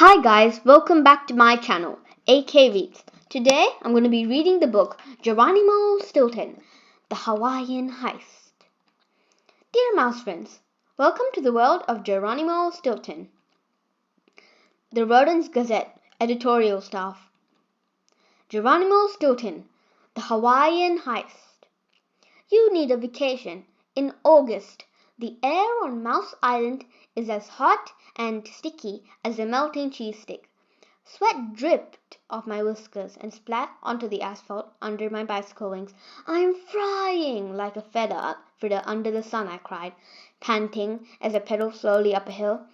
Hi guys, welcome back to my channel, AK Reads. Today I'm going to be reading the book Geronimo Stilton, The Hawaiian Heist. Dear mouse friends, welcome to the world of Geronimo Stilton. The Rodents Gazette editorial staff. Geronimo Stilton, The Hawaiian Heist. You need a vacation. In August, the air on Mouse Island is as hot and sticky as a melting cheese stick. Sweat dripped off my whiskers and splat onto the asphalt under my bicycle wings. I'm frying like a fritter under the sun, I cried, panting as I pedaled slowly up a hill.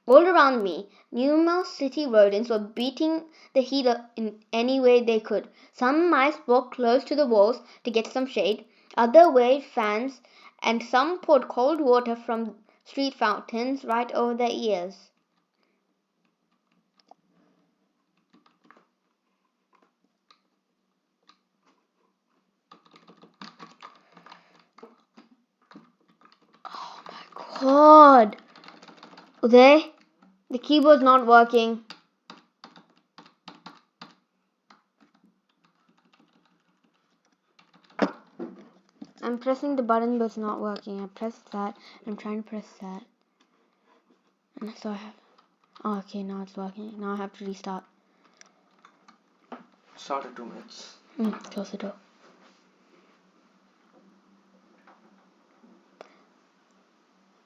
All around me, numerous city rodents were beating the heat in any way they could. Some mice walked close to the walls to get some shade. Others waved fans, and some poured cold water from street fountains right over their ears. Oh my God! The keyboard's not working. I'm pressing the button, but it's not working. I pressed that. I'm trying to press that. And so I have... Oh, okay, now it's working. Now I have to restart. Start in 2 minutes. Close the door.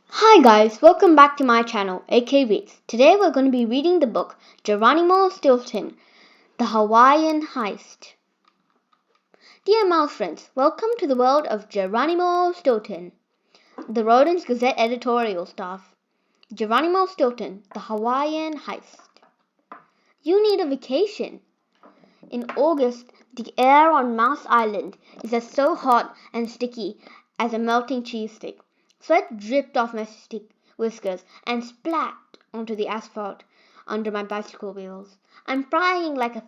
Hi guys, welcome back to my channel, AK Reads. Today we're going to be reading the book Geronimo Stilton, The Hawaiian Heist. Dear mouse friends, welcome to the world of Geronimo Stilton. The Rodents Gazette editorial staff. Geronimo Stilton, The Hawaiian Heist. You need a vacation. In August, the air on Mouse Island is as so hot and sticky as a melting cheese stick. Sweat dripped off my whiskers and splat onto the asphalt under my bicycle wheels. I'm frying like a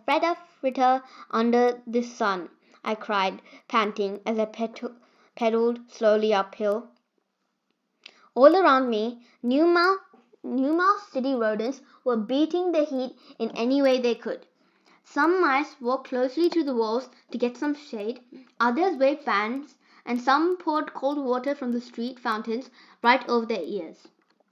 fritter under the sun, I cried, panting as I pedaled slowly uphill. All around me, numerous city rodents were beating the heat in any way they could. Some mice walked closely to the walls to get some shade, others waved fans, and some poured cold water from the street fountains right over their ears.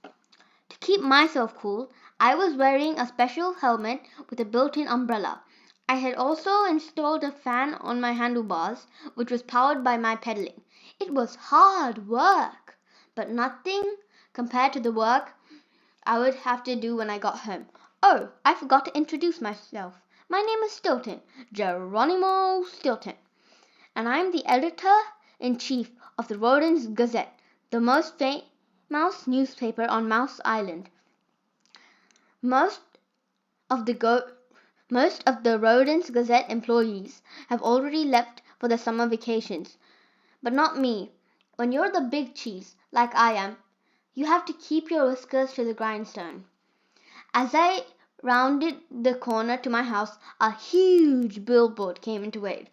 To keep myself cool, I was wearing a special helmet with a built-in umbrella. I had also installed a fan on my handlebars, which was powered by my pedaling. It was hard work, but nothing compared to the work I would have to do when I got home. Oh, I forgot to introduce myself. My name is Stilton, Geronimo Stilton, and I'm the editor-in-chief of the Rodents Gazette, the most famous newspaper on Mouse Island. Most of the Rodents Gazette employees have already left for the summer vacations, but not me. When you're the big cheese, like I am, you have to keep your whiskers to the grindstone. As I rounded the corner to my house, a huge billboard came into view.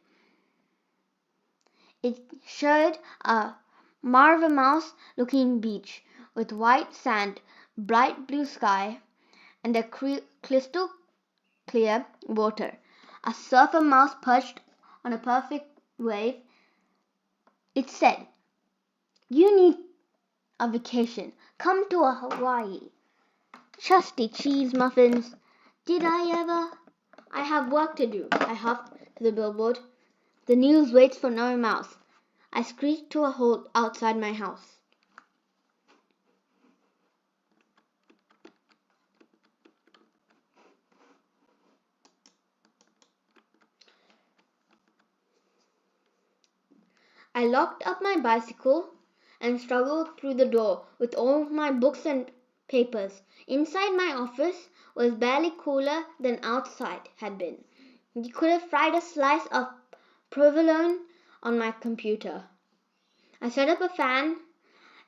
It showed a marvelous-looking beach with white sand, bright blue sky, and a crystal clear water. A surfer mouse perched on a perfect wave. It said, "You need a vacation. Come to Hawaii." Trusty cheese muffins. Did I ever? I have work to do, I huffed to the billboard. The news waits for no mouse. I screeched to a halt outside my house. I locked up my bicycle and struggled through the door with all my books and papers. Inside my office was barely cooler than outside had been. You could have fried a slice of provolone on my computer. I set up a fan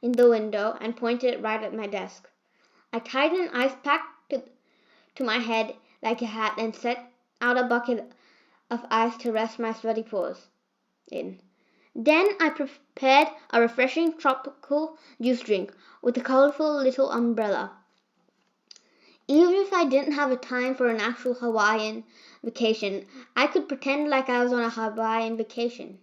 in the window and pointed it right at my desk. I tied an ice pack to my head like a hat and set out a bucket of ice to rest my sweaty paws in. Then I prepared a refreshing tropical juice drink with a colorful little umbrella. Even if I didn't have a time for an actual Hawaiian vacation, I could pretend like I was on a Hawaiian vacation.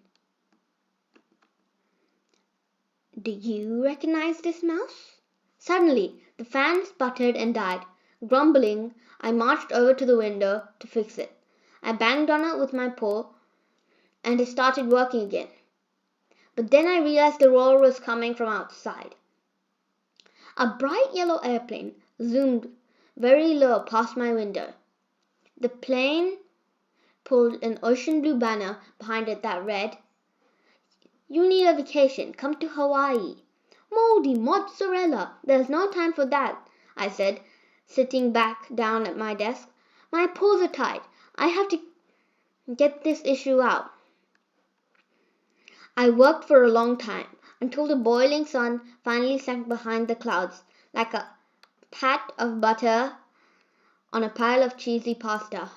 Do you recognize this mouse? Suddenly, the fan sputtered and died. Grumbling, I marched over to the window to fix it. I banged on it with my paw, and it started working again. But then I realized the roar was coming from outside. A bright yellow airplane zoomed very low past my window. The plane pulled an ocean blue banner behind it that read, "You need a vacation. Come to Hawaii." "Moldy mozzarella! There's no time for that," I said, sitting back down at my desk. "My paws are tied. I have to get this issue out." I worked for a long time, until the boiling sun finally sank behind the clouds like a pat of butter on a pile of cheesy pasta.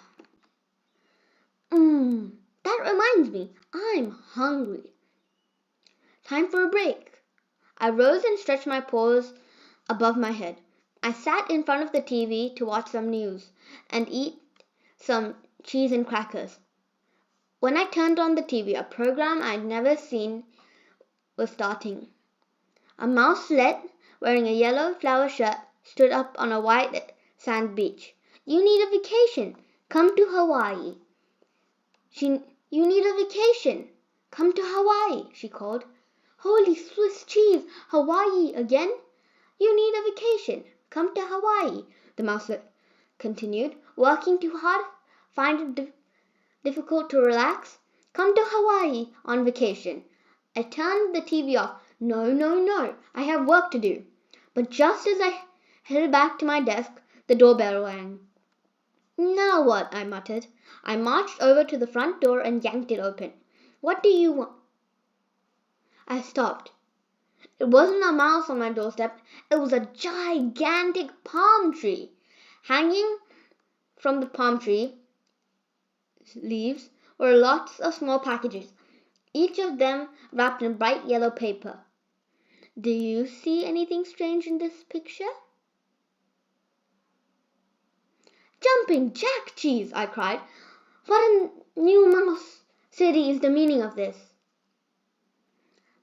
That reminds me, I'm hungry. Time for a break. I rose and stretched my paws above my head. I sat in front of the TV to watch some news and eat some cheese and crackers. When I turned on the TV, a program I'd never seen was starting. A mouselet wearing a yellow flower shirt stood up on a white sand beach. "You need a vacation. Come to Hawaii." "You need a vacation. Come to Hawaii," she called. "Holy Swiss cheese! Hawaii again?" "You need a vacation. Come to Hawaii," the mouselet continued. "Working too hard? Find it difficult to relax? Come to Hawaii on vacation." I turned the TV off. No, no, no. I have work to do. But just as I headed back to my desk, the doorbell rang. "Now what?" I muttered. I marched over to the front door and yanked it open. "What do you want?" I stopped. It wasn't a mouse on my doorstep. It was a gigantic palm tree. Hanging from the palm tree leaves were lots of small packages, each of them wrapped in bright yellow paper. Do you see anything strange in this picture? "Jumping jack cheese!" I cried. "What in New Mouse City is the meaning of this?"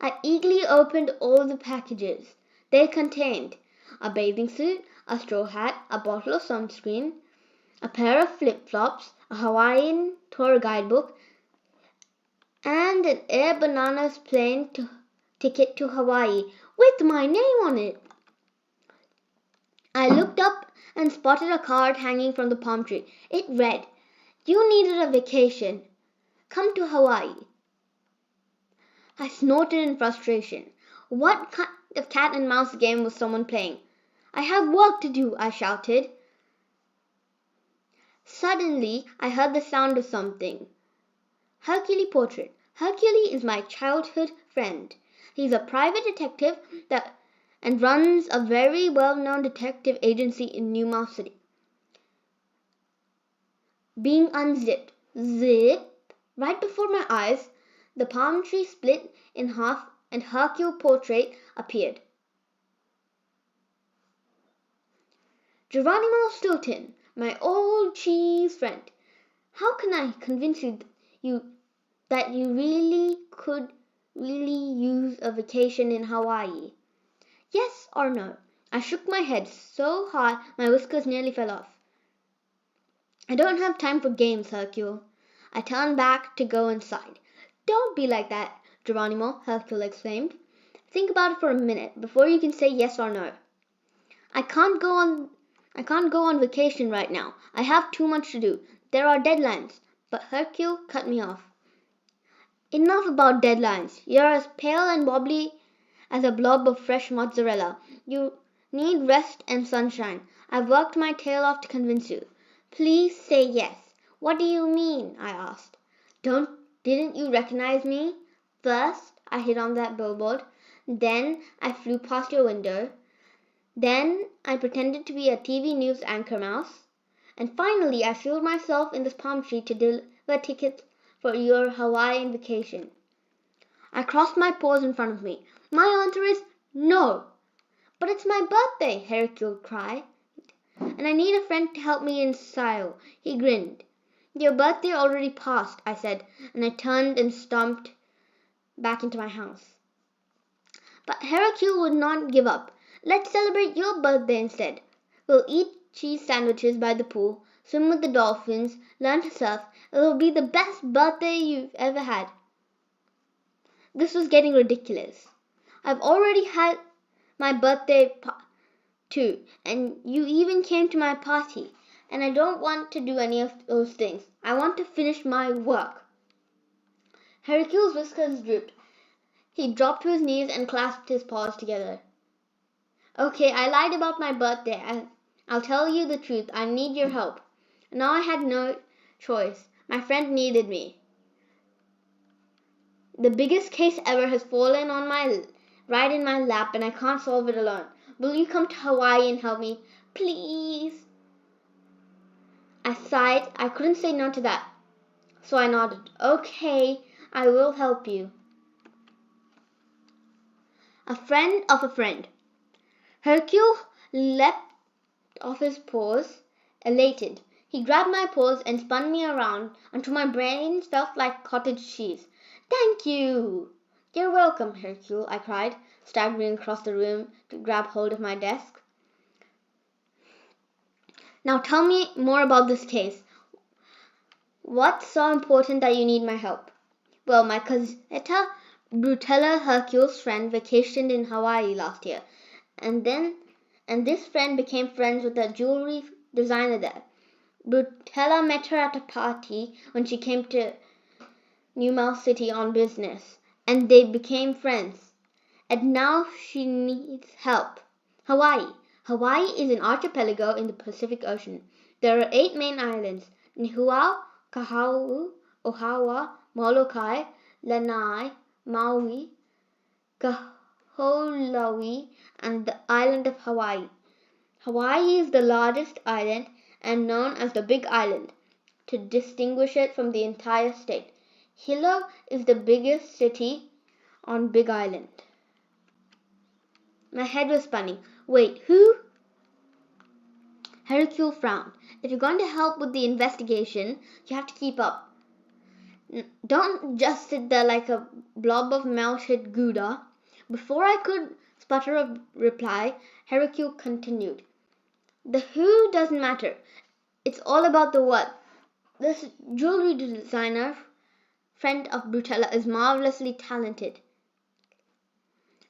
I eagerly opened all the packages. They contained a bathing suit, a straw hat, a bottle of sunscreen, a pair of flip-flops, a Hawaiian tour guidebook, and an Air Bananas plane ticket to Hawaii with my name on it. I looked up and spotted a card hanging from the palm tree. It read, "You needed a vacation. Come to Hawaii." I snorted in frustration. What kind of cat and mouse game was someone playing? "I have work to do," I shouted. Suddenly, I heard the sound of something. Hercule portrait. Hercule is my childhood friend. He's a private detective and runs a very well-known detective agency in New Mouse City. Being unzipped. Zip! Right before my eyes, the palm tree split in half and Hercule portrait appeared. "Geronimo Stilton, my old cheese friend. How can I convince you that you really could use a vacation in Hawaii? Yes or no?" I shook my head so hard my whiskers nearly fell off. "I don't have time for games, Hercule." I turned back to go inside. "Don't be like that, Geronimo," Hercule exclaimed. "Think about it for a minute before you can say yes or no." I can't go on vacation right now. I have too much to do. There are deadlines." But Hercule cut me off. "Enough about deadlines. You're as pale and wobbly as a blob of fresh mozzarella. You need rest and sunshine. I've worked my tail off to convince you. Please say yes." "What do you mean?" I asked. Didn't you recognize me? First, I hit on that billboard. Then I flew past your window. Then I pretended to be a TV news anchor mouse. And finally, I sealed myself in this palm tree to deliver tickets for your Hawaiian vacation. I crossed my paws in front of me. "My answer is no." "But it's my birthday," Hercule cried. and I need a friend to help me in style." He grinned. "Your birthday already passed," I said, and I turned and stomped back into my house. But Hercule would not give up. "Let's celebrate your birthday instead. We'll eat cheese sandwiches by the pool, swim with the dolphins, learn to surf. It'll be the best birthday you've ever had." This was getting ridiculous. "I've already had my birthday too, and you even came to my party, and I don't want to do any of those things. I want to finish my work." Hercule's whiskers drooped. He dropped to his knees and clasped his paws together. "Okay, I lied about my birthday. I'll tell you the truth. I need your help." Now I had no choice. My friend needed me. "The biggest case ever has fallen on right in my lap, and I can't solve it alone. Will you come to Hawaii and help me? Please?" I sighed. I couldn't say no to that. So I nodded. "Okay, I will help you." A friend of a friend. Hercule leapt off his paws, elated. He grabbed my paws and spun me around until my brains felt like cottage cheese. "Thank you." "You're welcome, Hercule," I cried, staggering across the room to grab hold of my desk. "Now tell me more about this case. What's so important that you need my help?" "Well, my cousin Brutella, Hercule's friend, vacationed in Hawaii last year, and this friend became friends with a jewelry designer there. Brutella met her at a party when she came to New City on business, and they became friends. And now she needs help. Hawaii. Hawaii is an archipelago in the Pacific Ocean. There are 8 main islands: Niihau, Kahau, Oahu, Molokai, Lanai, Maui, Kahului, and the island of Hawaii. Hawaii is the largest island and known as the Big Island, to distinguish it from the entire state. Hilo is the biggest city on Big Island." My head was spinning. "Wait, who?" Hercule frowned. "If you're going to help with the investigation, you have to keep up. Don't just sit there like a blob of melted Gouda." Before I could sputter a reply, Hercule continued. "The who doesn't matter. It's all about the what. This jewelry designer, friend of Brutella, is marvelously talented.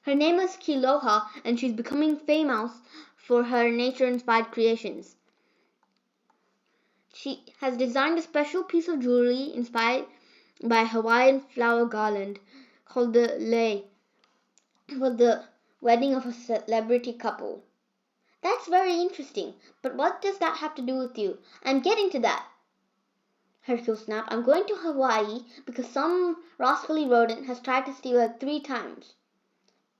Her name is Kiloha, and she's becoming famous for her nature-inspired creations. She has designed a special piece of jewelry inspired by a Hawaiian flower garland called the lei for the wedding of a celebrity couple." "That's very interesting, but what does that have to do with you?" "I'm getting to that," Hercule snapped. "I'm going to Hawaii because some rascally rodent has tried to steal it 3 times.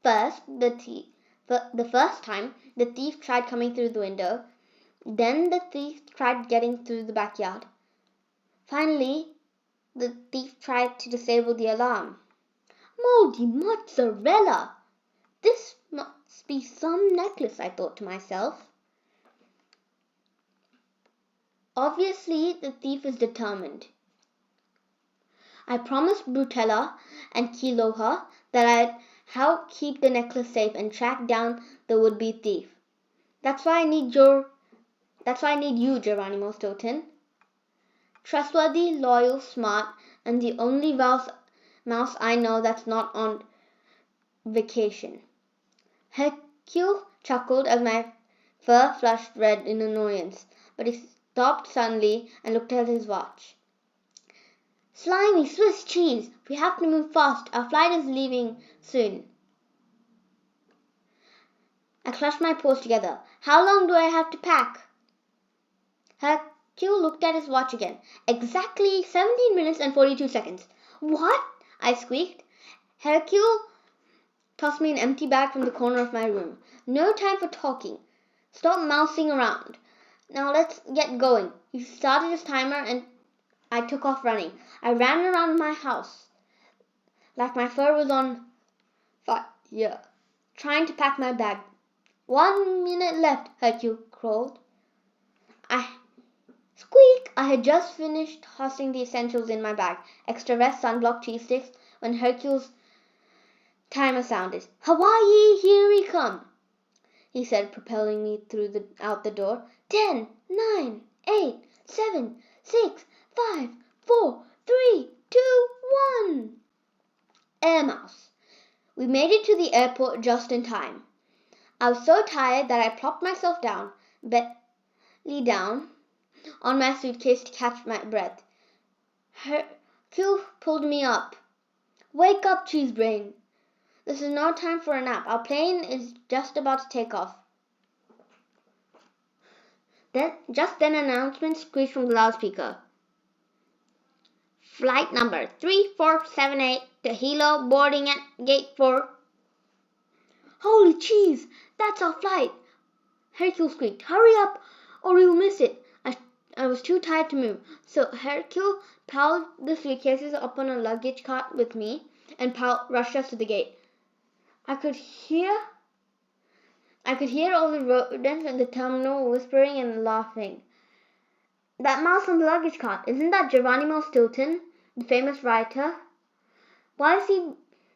First, the first time, the thief tried coming through the window. Then the thief tried getting through the backyard. Finally, the thief tried to disable the alarm." "Moldy mozzarella! This must be some necklace," I thought to myself. Obviously, the thief is determined. I promised Brutella and Kiloha that I'd help keep the necklace safe and track down the would-be thief. That's why I need you, Geronimo Stilton. Trustworthy, loyal, smart, and the only mouse I know that's not on vacation. Hercule chuckled as my fur flushed red in annoyance, but he stopped suddenly and looked at his watch. "Slimy Swiss cheese! We have to move fast. Our flight is leaving soon." I clutched my paws together. "How long do I have to pack?" Hercule looked at his watch again. "Exactly 17 minutes and 42 seconds. "What?" I squeaked. Hercule tossed me an empty bag from the corner of my room. "No time for talking. Stop mousing around. Now let's get going." He started his timer and I took off running. I ran around my house like my fur was on fire, trying to pack my bag. 1 minute left, Hercule called. I had just finished tossing the essentials in my bag, extra vest, sunblock, cheese sticks, when Hercule's timer sounded. "Hawaii, here we come," he said, propelling me out the door. 10, 9, 8, 7, 6, 5, 4, 3, 2, 1. Air Mouse. We made it to the airport just in time. I was so tired that I plopped myself down, belly down, on my suitcase to catch my breath. Hercule pulled me up. "Wake up, cheese brain. This is no time for a nap. Our plane is just about to take off." Just then an announcement screeched from the loudspeaker. "Flight number 3478 to Hilo, boarding at gate 4. "Holy cheese! That's our flight!" Hercule squeaked. "Hurry up or we'll miss it." I was too tired to move, so Hercule piled the suitcases up on a luggage cart with me and rushed us to the gate. I could hear all the rodents in the terminal whispering and laughing. "That mouse on the luggage cart, isn't that Geronimo Stilton, the famous writer? Why is he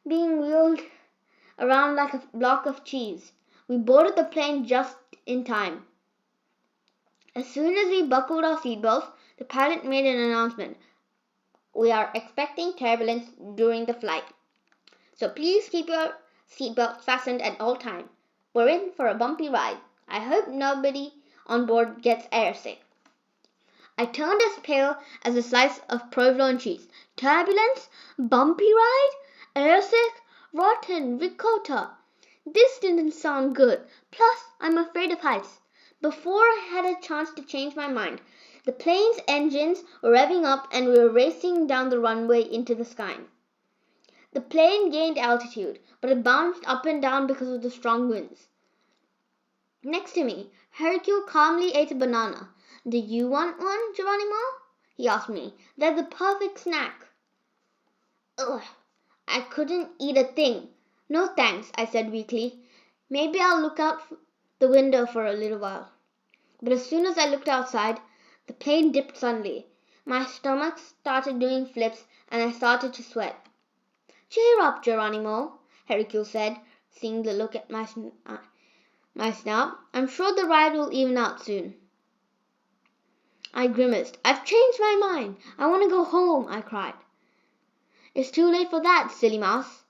being wheeled around like a block of cheese?" We boarded the plane just in time. As soon as we buckled our seatbelts, the pilot made an announcement. "We are expecting turbulence during the flight, so please keep your seatbelts fastened at all times. We're in for a bumpy ride. I hope nobody on board gets airsick." I turned as pale as a slice of provolone cheese. Turbulence? Bumpy ride? Airsick? Rotten ricotta. This didn't sound good. Plus, I'm afraid of heights. Before I had a chance to change my mind, the plane's engines were revving up and we were racing down the runway into the sky. The plane gained altitude, but it bounced up and down because of the strong winds. Next to me, Hercule calmly ate a banana. "Do you want one, Geronimo?" he asked me. "They're the perfect snack." Ugh, I couldn't eat a thing. "No thanks," I said weakly. "Maybe I'll look out the window for a little while." But as soon as I looked outside, the plane dipped suddenly. My stomach started doing flips and I started to sweat. "Cheer up, Geronimo," Hercule said, seeing the look at my snout. "I'm sure the ride will even out soon." I grimaced. "I've changed my mind. I want to go home," I cried. "It's too late for that, silly mouse,"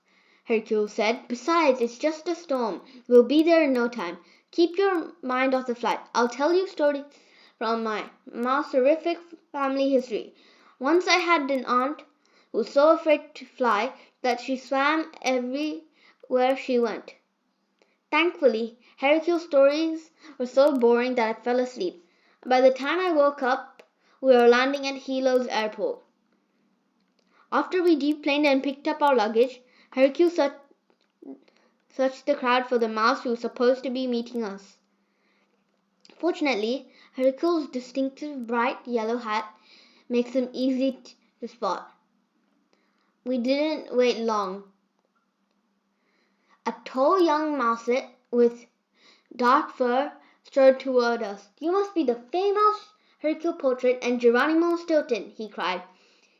Hercule said. "Besides, it's just a storm. We'll be there in no time. Keep your mind off the flight. I'll tell you stories from my mouse-horrific family history. Once I had an aunt who was so afraid to fly that she swam everywhere she went." Thankfully, Hercule's stories were so boring that I fell asleep. By the time I woke up, we were landing at Hilo's airport. After we deplaned and picked up our luggage, Hercule searched the crowd for the mouse who was supposed to be meeting us. Fortunately, Hercule's distinctive bright yellow hat makes him easy to spot. We didn't wait long. A tall young mouset with dark fur strode toward us. "You must be the famous Hercule portrait and Geronimo Stilton," he cried.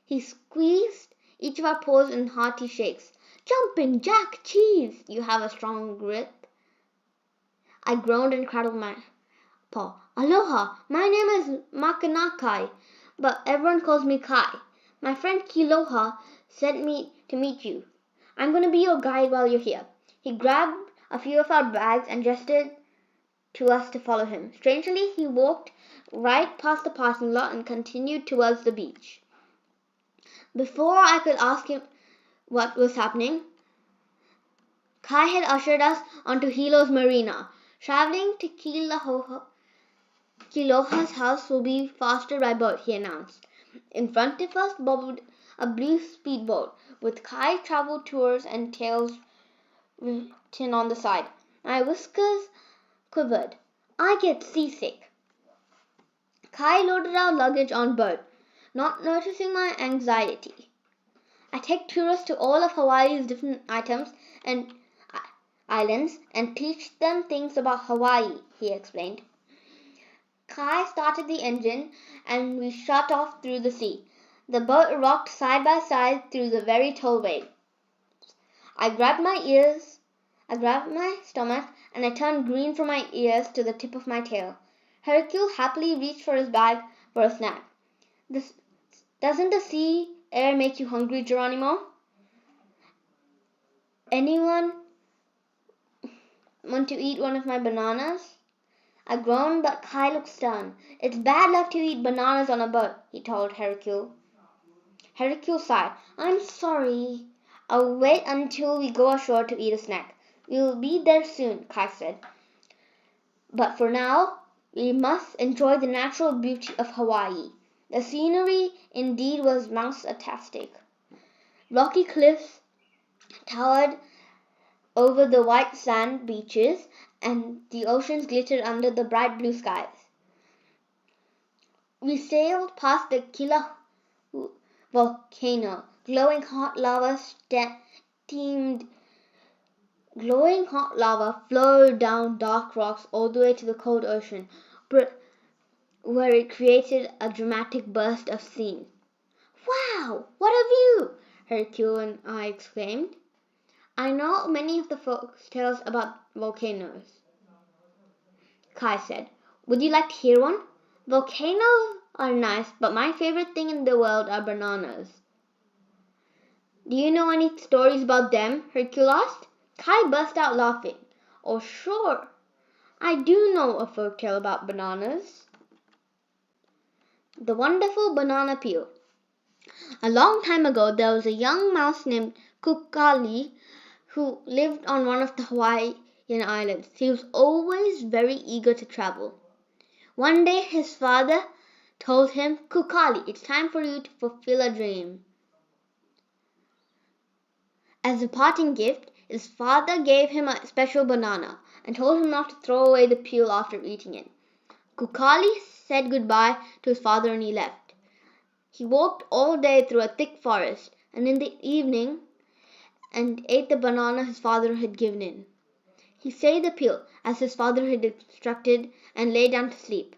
He squeezed each of our paws in hearty shakes. "Jumpin' Jack cheese! You have a strong grip." I groaned and cradled my paw. "Aloha! My name is Makanakai, but everyone calls me Kai. My friend Kiloha sent me to meet you. I'm going to be your guide while you're here." He grabbed a few of our bags and gestured to us to follow him. Strangely, he walked right past the parking lot and continued towards the beach. Before I could ask him what was happening, Kai had ushered us onto Hilo's marina. "Traveling to Kiloha's house will be faster by boat," he announced. In front of us bobbled a blue speedboat with Kai Travel Tours and Tales written on the side. My whiskers quivered. I get seasick. Kai loaded our luggage on board, not noticing my anxiety. "I take tourists to all of Hawaii's different islands and teach them things about Hawaii," he explained. Kai started the engine and we shot off through the sea. The boat rocked side by side through the very tall waves. I grabbed my stomach, and I turned green from my ears to the tip of my tail. Hercule happily reached for his bag for a snack. Doesn't the sea air make you hungry, Geronimo? Anyone want to eat one of my bananas? I groaned, but Kai looked stern. It's bad luck to eat bananas on a boat, he told Hercule. Hercule sighed. I'm sorry. I'll wait until we go ashore to eat a snack. We'll be there soon, Kai said. But for now, we must enjoy the natural beauty of Hawaii. The scenery indeed was mouse-tastic. Rocky cliffs towered over the white sand beaches, and the oceans glittered under the bright blue skies. We sailed past the Kila volcano. Glowing hot lava flowed down dark rocks all the way to the cold ocean, where it created a dramatic burst of steam. Wow! What a view! Hercule and I exclaimed. I know many of the folk tales about volcanoes, Kai said. Would you like to hear one? Volcanoes are nice, but my favorite thing in the world are bananas. Do you know any stories about them? Hercule asked. Kai burst out laughing. Oh, sure. I do know a folk tale about bananas. The wonderful banana peel. A long time ago, there was a young mouse named Kukali who lived on one of the Hawaiian islands. He was always very eager to travel. One day, his father told him, Kukali, it's time for you to fulfill a dream. As a parting gift, his father gave him a special banana and told him not to throw away the peel after eating it. Kukali said goodbye to his father and he left. He walked all day through a thick forest and in the evening and ate the banana his father had given him. He saved the peel as his father had instructed and lay down to sleep.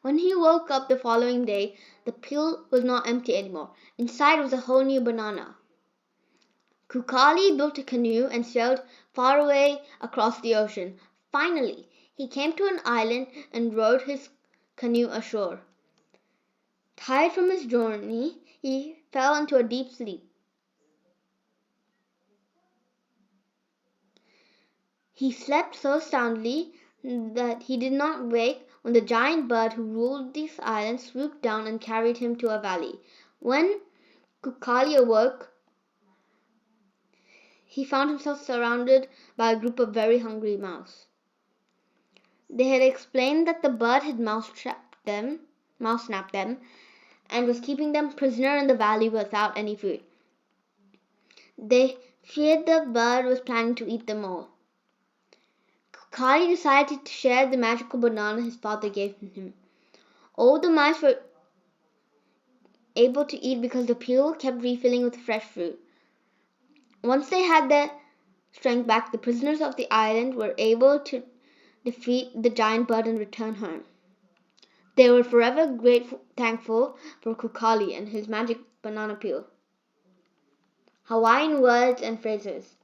When he woke up the following day, the peel was not empty anymore. Inside was a whole new banana. Kukali built a canoe and sailed far away across the ocean. Finally, he came to an island and rowed his canoe ashore. Tired from his journey, he fell into a deep sleep. He slept so soundly that he did not wake when the giant bird who ruled this island swooped down and carried him to a valley. When Kukali awoke, he found himself surrounded by a group of very hungry mouse. They had explained that the bird had mouse-snapped them, and was keeping them prisoner in the valley without any food. They feared the bird was planning to eat them all. Kukali decided to share the magical banana his father gave him. All the mice were able to eat because the peel kept refilling with fresh fruit. Once they had their strength back, the prisoners of the island were able to defeat the giant bird and return home. They were forever thankful for Kukali and his magic banana peel. Hawaiian words and phrases.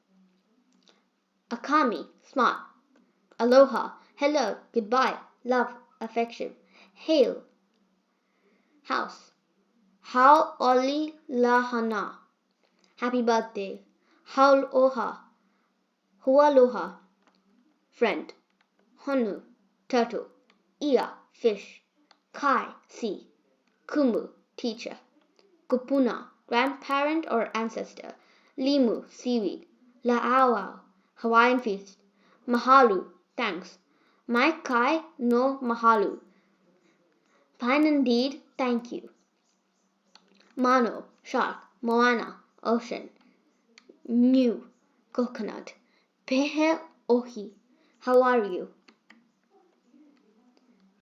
Akami, smart. Aloha, hello, goodbye, love, affection. Hail, house. Hau'oli lahana, happy birthday. Hau'oha, hualoha, friend. Honu, turtle. Ia, fish. Kai, sea. Kumu, teacher. Kupuna, grandparent or ancestor. Limu, seaweed. La'auau, Hawaiian feast. Mahalu, thanks. Mai kai no mahalu. Fine indeed, thank you. Mano, shark. Moana, ocean. Mu, coconut. Pehe ohi, how are you?